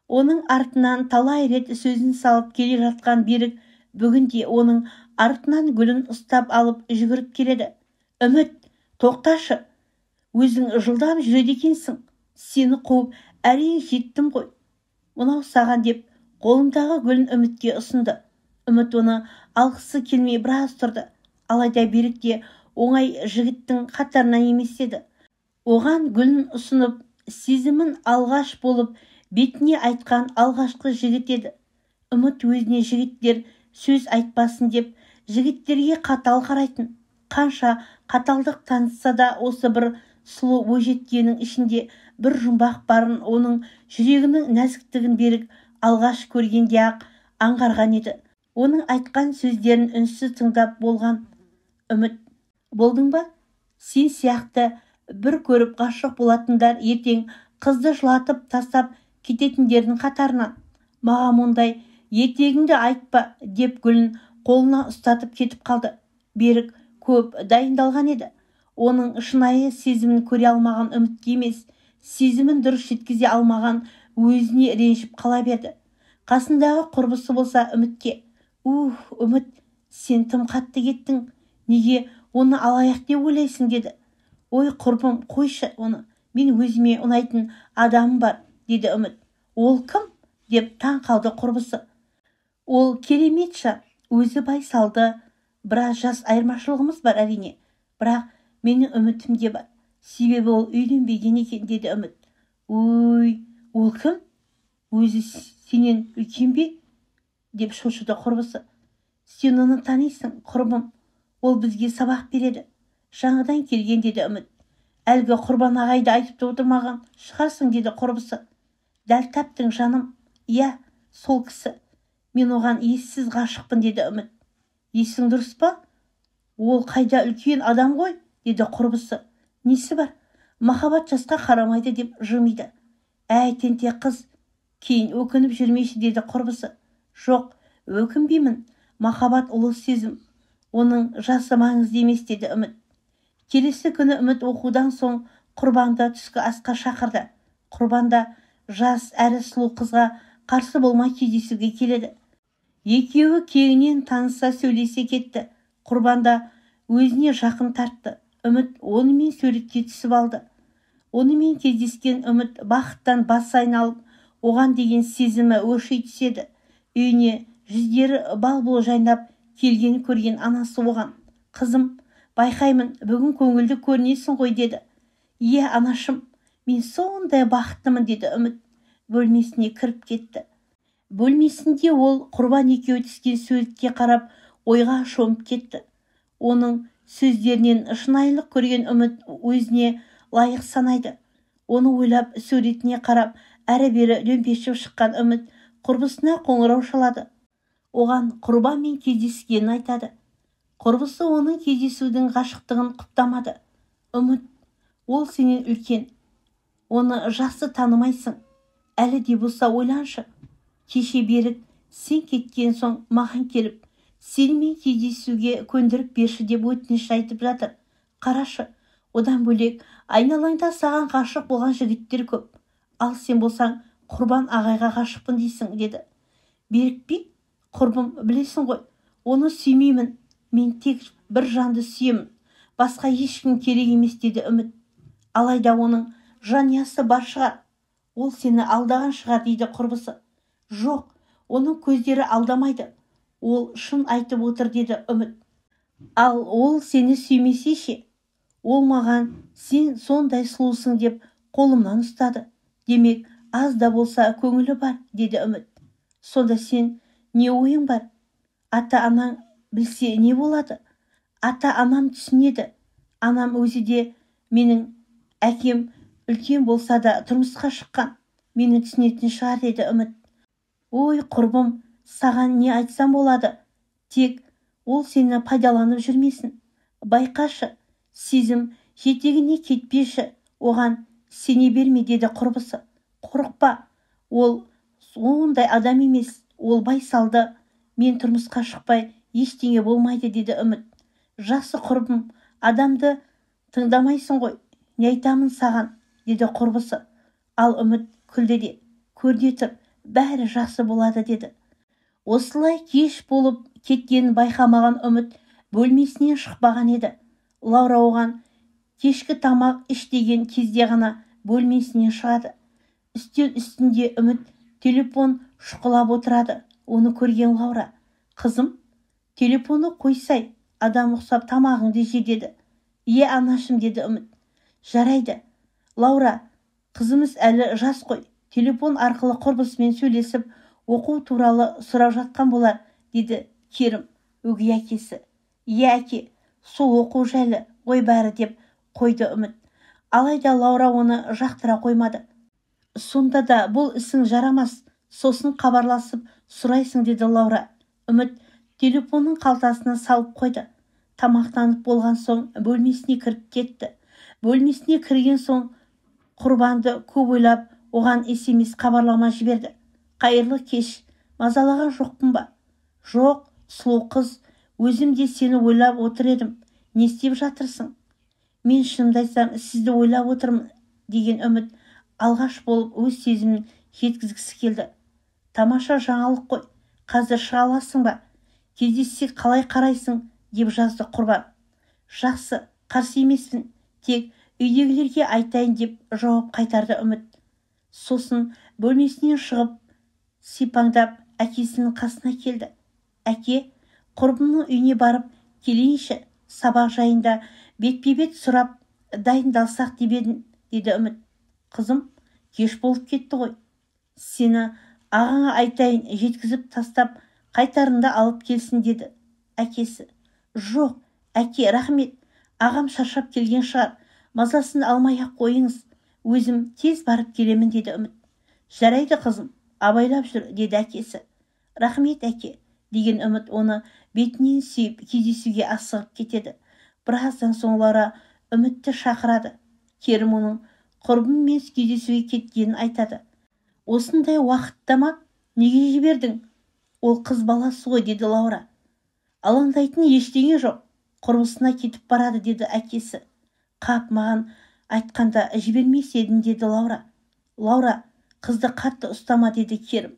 Оның артынан талай рет сөзін салып келе жатқан Берік бүгінде оның артынан гүлін ұстап алып жүгіріп келеді. Үміт, тоқташы, өзің жылдам жүреді екенсің, сені қуып әрең жеттім ғой. Мынау саған деп қолындағы гүлін Үмітке ұсынды. Үміт оны алғысы келмей біраз тұрды. Алайда Берік те оңай жігіттің қатарынан емес еді. Оған гүлін ұсынып, сезімін алғаш болып бетіне айтқан алғашқы жігіт еді. Үміт өзіне жігіттер сөз айтпасын деп жігіттерге қатал қарайтын. Қанша қаталдық танытса да осы бір сұлу бойжеткеннің ішінде бір жұмбақ барын, оның жүрегінің нәзіктігін Берік алғаш көргенде-ақ аңғарған еді. Оның айтқан сөздерін үнсіз тыңдап болған. Үміт, болдың ба? Сен сияқты бір көріп ғашық болатындар ертең қызды жылатып тастап кететіндердің қатарынан. Маған мұндай ертегіңді айтпа деп гүлін қолына ұстатып кетіп қалды. Берік көп дайындалған еді. Оның шынайы сезімін көре алмаған Үмітке емес, сезімін дұрыс жеткізе алмаған өзіне ренжіп қала берді. Қасындағы құрбысы болса Үмітке: Үміт, сен тым қатты кеттің. Неге оны алаяқ деп ойлайсың деді. Ой құрбым, қойшы оны, мен өзіме ұнайтын адамым бар, деді Үміт. Ол кім? Деп таң қалды құрбысы. Ол кереметші, өзі байсалды, біраз жас айырмашылығымыз бар әрине, бірақ менің үмітім де бар, себебі ол үйленбеген екен, деді Үміт. Ол кім? Өзі сенен үлкен бе? Деп шошыды құрбысы. Сен оны танисың, құрбым, ол бізге сабақ береді, жаңадан келген, деді Үміт. Әлгі Құрбан ағайды айтып отырмаған шығарсың, деді құрбысы. Дәл таптың жаным, иә, сол кісі. Мен оған ессіз ғашықпын, деді Үміт. Есің дұрыс па? Ол қайда, үлкен адам ғой, деді құрбысы. Несі бар? Махаббат жасқа қарамайды деп жымиды. Әй, тентек қыз, кейін өкініп жүрмеші, деді құрбысы. Жоқ, өкінбеймін, махаббат ұлы сезім, оның жасы маңызды емес, деді Үміт. Келесі күні Үміт оқудан соң Құрбанды түскі асқа шақырды. Құрбанда жас әрі сұлу қызға қарсы болмай кездесуге келеді. Екеуі кеңінен таныса сөйлесе кетті. Құрбанда өзіне жақын тартты. Үміт онымен суретке түсіп алды. Онымен кездескен Үміт бақыттан басы айналып, оған деген сезімі өрши түседі. Үйіне жүздері бал-бұл жайнап келген көрген анасы оған: Қызым, байқаймын, бүгін көңілді көрінесің ғой, деді. Иә, анашым, мен сондай бақыттымын, деді Үміт. Бөлмесіне кіріп кетті. Бөлмесінде ол Құрбан екеуі түскен суретке қарап ойға шомып кетті. Оның сөздерінен шынайылық көрген Үміт өзіне лайық санайды. Оны ойлап суретіне қарап әрі-бері дөмпешіп шыққан Үміт құрбысына қоңырау шалады. Оған Құрбанмен кездескенін айтады. Құрбысы оның кездесудің ғашықтығын құптамады. Үміт, ол сенен үлкен. Оны жақсы танымайсың. Әлі де болса ойланшы. Кеше Берік сен кеткен соң маған келіп, сенімен кездесуге көндіріп берші деп өтініш айтып жатыр. Қарашы, одан бөлек айналаңда саған ғашық болған жігіттер көп. Ал сен болсаң Құрбан ағайға ғашықпын дейсің, деді. Берік пе? Құрбым, білесің ғой, оны сүймеймін. Мен тек бір жанды сүйемін. Басқа ешкім керек емес, деді Үміт. Алайда оның жанұясы бар шығар. Ол сені алдаған шығар, дейді құрбысы. Жоқ, оның көздері алдамайды. Ол шын айтып отыр, деді Үміт. Ал ол сені сүймесе ше? Ол маған сен сондай сұлусың деп қолымнан ұстады. Демек, аз да болса көңілі бар, деді Үміт. Сонда сен не ойың бар? Ата-анаң білсе не болады? Ата-анам түсінеді. Анам өзі де менің әкем үлкен болса да тұрмысқа шыққан. Мені түсінетін шығар, деді Үміт. Ой, құрбым, саған не айтсам болады? Тек ол сені пайдаланып жүрмесін. Байқашы, сезім жетегіне кетпеші, оған сене берме, деді құрбысы. Қорықпа, ол ондай адам емес, ол байсалды. Мен тұрмысқа шықпай ештеңе болмайды, деді Үміт. Жақсы құрбым, адамды тыңдамайсың ғой, не айтамын саған, деді құрбысы. Ал Үміт күлді де, көрде тұр, бәрі жақсы болады деді. Осылай кеш болып кеткенін байқамаған Үміт бөлмесінен шықпаған еді. Лаура оған кешкі тамақ іш деген кезде ғана бөлмесінен шығады. Үстел үстінде Үміт телефон шұқылап отырады. Оны көрген Лаура: «Қызым, телефоны қойсай, адам ұқсап тамағыңды же» деді. «Е, анашым» деді Үміт. «Жарайды. Лаура, қызымыз әлі жас қой. Телефон арқылы құрбысымен сөйлесіп, оқу туралы сұрап жатқан болар» деді Керім, өгей әкесі. «Е, әке, сол оқу жайлы ғой бәрі» деп қойды Үміт. Алайда Лаура оны жақтыра қоймады. «Сонда да бұл ісің жарамас, сосын хабарласып сұрайсың» деді Лаура. Үміт телефонның қалтасына салып қойды. Тамақтанып болған соң бөлмесіне кіріп кетті. Бөлмесіне кірген соң Құрбанды көп ойлап, оған SMS хабарлама жіберді. «Қайырлы кеш, мазалаған жоқпын ба?» «Жоқ, сұлу қыз, өзім де сені ойлап отыр едім. Не істеп жатырсың?» «Мен шынымды айтсам, сізді ойлап отырмын» деген Үміт алғаш болып өз сезімін жеткізгісі келді. «Тамаша жаңалық қой, қазір шыға аласың ба? Кездессек қалай қарайсың?» деп жазды Құрбан. «Жақсы, қарсы емеспін, тек үйдегілерге айтайын» деп жауап қайтарды Үміт. Сосын бөлмесінен шығып, сипаңдап әкесінің қасына келді. «Әке, құрбымның үйіне барып келейінші, сабақ жайында бетпе-бет сұрап дайындалсақ деп едім» деді Үміт. «Қызым, кеш болып кетті ғой. Сені ағаңа айтайын, жеткізіп тастап қайтарында алып келсін» деді әкесі. «Жоқ, әке, рахмет. Ағам шаршап келген шығар. Мазасын алмай-ақ қойыңыз. Өзім тез барып келемін» деді Үміт. «Жарайды қызым, абайлап жүр» деді әкесі. «Рахмет әке» деген Үміт оны бетінен сүйіп кездесуге асығып кетеді. Біраздан соң Лаура Үмітті шақырады. Керім оның құрбымен кездесуге кеткенін айтады. «Осындай уақытта ма? Неге жібердің? Ол қыз баласы ғой» деді Лаура. «Алаңдайтын ештеңе жоқ. Құрбысына кетіп барады» деді әкесі. «Қап, маған айтқанда жібермес едің» деді Лаура. «Лаура, қызды қатты ұстама» деді Керім.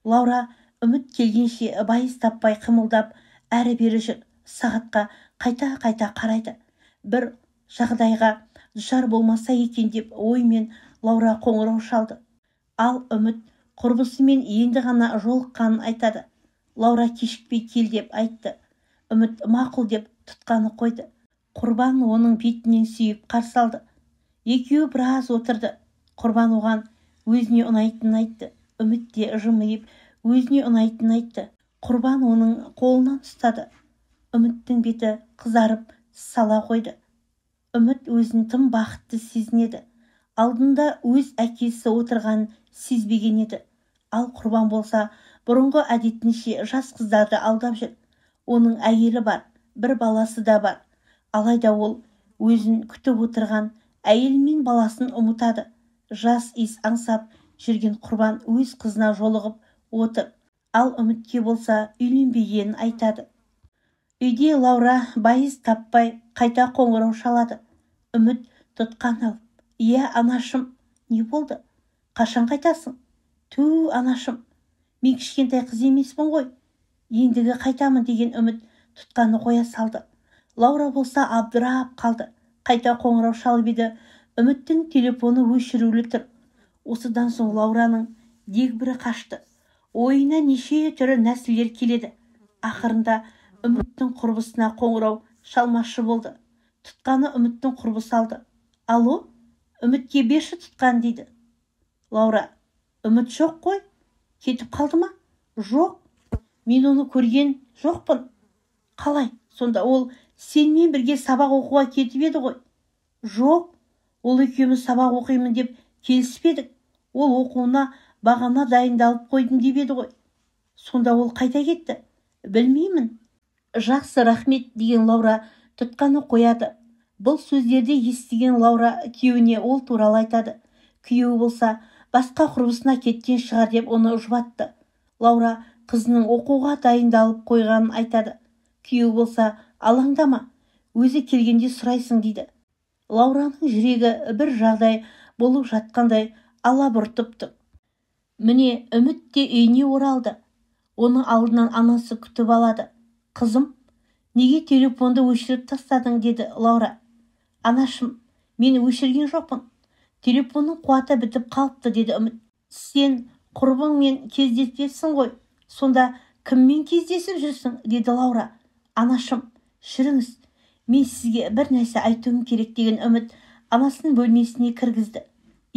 Лаура Үміт келгенше байыз таппай қимылдап әрі-бері жүр. Сағатқа қайта-қайта қарайды. Бір жағдайға душар болмаса екен деп оймен Лаура қоңырау шалды. Ал Үміт құрбысымен енді ғана жолыққанын айтады. Лаура кешікпей кел деп айтты. Үміт мақұл деп тұтқаны қойды. Құрбан оның бетінен сүйіп қарсы алды. Екеуі біраз отырды. Құрбан оған өзіне ұнайтынын айтты. Үміт те жымиып өзіне ұнайтынын айтты. Құрбан оның қолынан ұстады. Үміттің беті қызарып сала қойды. Үміт өзін тым бақытты сезінеді. Алдында өз әкесі отырған сезбеген еді. Ал Құрбан болса, бұрынғы әдетінше жас қыздарды алдап жүр. Оның әйелі бар, бір баласы да бар. Алайда ол өзін күтіп отырған әйел мен баласын ұмытады. Жас иіс аңсап жүрген Құрбан өз қызына жолығып отыр. Ал Үмітке болса үйленбегенін айтады. Үйде Лаура байыз таппай қайта қоңырау шалады. Үміт тұтқан алып: «Иә, анашым, не болды? Қашан қайтасың?» «Ту, анашым, мен кішкентай қыз емеспін ғой. Ендігі қайтамын» деген Үміт тұтқаны қоя салды. Лаура болса абдырап қалды. Қайта қоңырау шалып еді. Үміттің телефоны өшірулі тұр. Осыдан соң Лаураның дегбірі қашты. Ойына неше түрі нәсілдер келеді. Ақырында Үміттің құрбысына қоңырау шалмақшы болды. Тұтқаны Үміттің құрбысы алды. «Алло, Үмітке берші тұтқан» дейді. Лаура: «Үміт жоқ қой. Кетіп қалды ма?» «Жоқ, мен оны көрген жоқпын». «Қалай? Сонда ол сенімен бірге сабақ оқуға кетіп еді ғой?» «Жоқ, ол екеуміз сабақ оқимын деп келіспедік. Ол оқуына бағана дайындалып қойдым деп еді ғой». «Сонда ол қайта кетті?» «Білмеймін». «Жақсы, рахмет» деген Лаура тұтқаны қояды. Бұл сөздерді естіген Лаура күйеуіне ол туралы айтады. Күйеуі болса басқа құрбысына кеткен шығар деп оны жұбатты. Лаура қызының оқуға дайындалып қойғанын айтады. Күйеуі болса алаңдама, өзі келгенде сұрайсың дейді. Лаураның жүрегі бір жағдай болып жатқандай алабұртып тұр. Міне Үміт те үйіне оралды. Оның алдынан анасы күтіп алады. Қызым, неге телефонды өшіріп тастадың, деді Лаура. Анашым, мен өшірген жоқпын. Телефонның қуаты бітіп қалыпты, деді Үміт. Сен құрбыңмен кездеспексің ғой. Сонда кіммен кездесіп жүрсің, деді Лаура. Анашым, жүріңіз. Мен сізге бір нәрсе айтуым керек, деген Үміт анасының бөлмесіне кіргізді.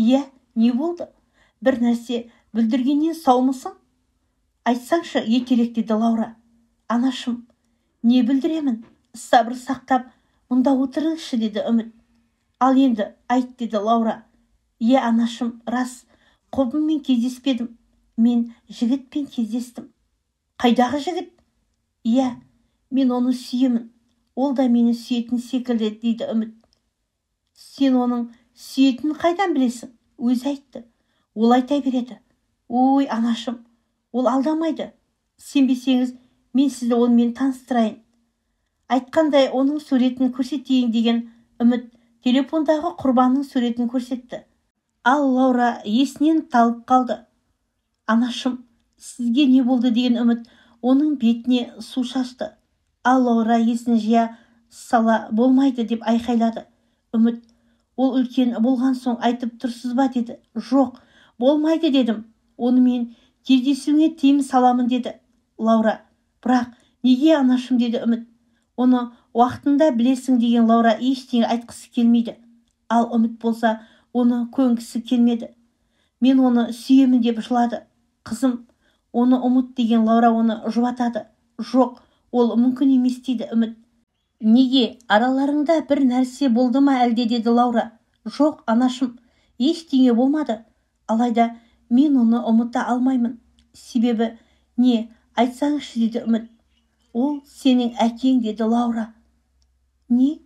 Иә, не болды? Бір нәрсе бүлдіргеннен саумысың? Айтсаңшы, ертерек, деді Лаура. Анашым, не бүлдіремін? Сабыр сақтап, мұнда отырыңызшы, деді Үміт. Ал енді айт, деді Лаура. Иә, анашым, рас, құрбыммен кездеспедім. Мен жігітпен кездестім. Қайдағы жігіт? Иә, мен оны сүйемін. Ол да мені сүйетін секілді, дейді Үміт. Сен оның сүйетінін қайдан білесің? Өзі айтты. Ол айта береді. Ой, анашым, ол алдамайды. Сенбесеңіз, мен сізді онымен таныстырайын. Айтқандай оның суретін көрсетейін, деген Үміт телефондағы құрбанның суретін көрсетті. Ал Лаура есінен талып қалды. Анашым, сізге не болды, деген Үміт оның бетіне су шашты. Ал Лаура есін жия сала болмайды деп айқайлады. Үміт, ол үлкен болған соң айтып тұрсыз ба, деді. Жоқ, болмайды, дедім. Онымен кездесуіңе тыйым саламын, деді Лаура. Бірақ неге, анашым, деді Үміт. Оны уақытында білесің, деген Лаура ештеңе айтқысы келмейді. Ал Үміт болса оны көнгісі келмеді. Мен оны сүйемін деп жылады. Қызым, оны ұмыт, деген Лаура оны жұбатады. Жоқ, ол мүмкін емес, дейді Үміт. Неге, араларыңда бір нәрсе болды ма әлде, деді Лаура. Жоқ, анашым, ештеңе болмады. Алайда мен оны ұмыта алмаймын. Себебі не, айтсаңызшы, деді Үміт. Ол сенің әкең, деді Лаура. Не?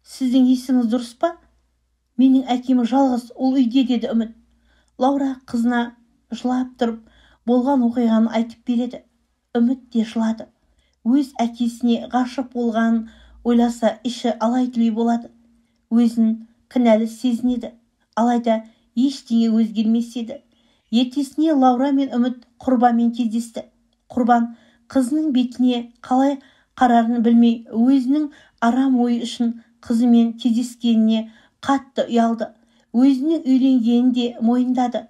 Сіздің есіңіз дұрыс па? Менің әкем жалғыз ол үйде, деді Үміт. Лаура қызына жылап тұрып болған оқиғаны айтып береді. Үміт те жылады. Өз әкесіне ғашық болғанын ойласа іші алай-түлей болады. Өзін кінәлі сезінеді. Алайда ештеңе өзгермес еді. Ертесіне Лаура мен Үміт құрбанмен кездесті. Құрбан қызының бетіне қалай қарарын білмей, өзінің арам ойы үшін қызымен кездескеніне қатты ұялды. Өзінің үйленгенін де мойындады.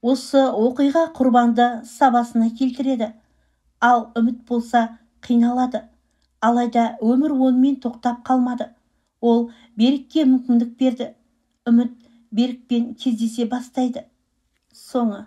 Осы оқиға құрбанды сабасына келтіреді. Ал Үміт болса қиналады. Алайда өмір онымен тоқтап қалмады. Ол Берікке мүмкіндік берді. Үміт Берікпен кездесе бастайды. Соңы.